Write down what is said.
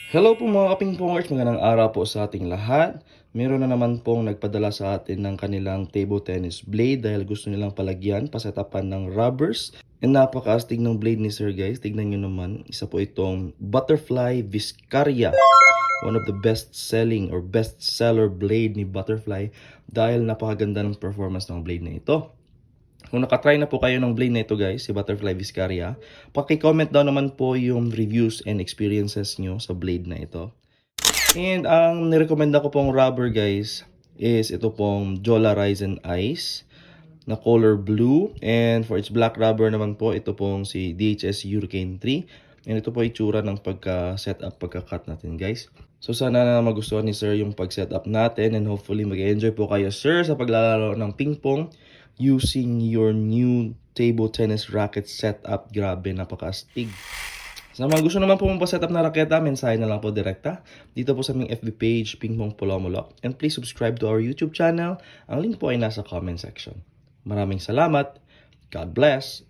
Hello po mga kapingpongers, magandang araw po sa ating lahat. Meron na naman pong nagpadala sa atin ng kanilang table tennis blade dahil gusto nilang palagyan, pasetapan ng rubbers. And napakaastig ng blade ni sir guys, tignan nyo naman, isa po itong Butterfly Viscaria. One of the best selling or best seller blade ni Butterfly dahil napakaganda ng performance ng blade na ito. Kung nakatry na po kayo ng blade na ito guys, si Butterfly Viscaria, paki-comment down naman po yung reviews and experiences nyo sa blade na ito. And ang nirekomenda ko pong rubber guys is ito pong Jola Rise and Ice na color blue. And for its black rubber naman po, ito pong si DHS Hurricane 3. And ito po itsura ng pagka-setup, pagka-cut natin guys. So sana na magustuhan ni sir yung pag-setup natin and hopefully mag-enjoy po kayo sir sa paglalaro ng ping pong using your new table tennis racket setup. Grabe, napaka-astig. Sa mga gusto naman po magpa-setup na raketa, mensahe na lang po direkta dito po sa aming FB page, Ping Pong Polomolok. And please subscribe to our YouTube channel. Ang link po ay nasa comment section. Maraming salamat. God bless.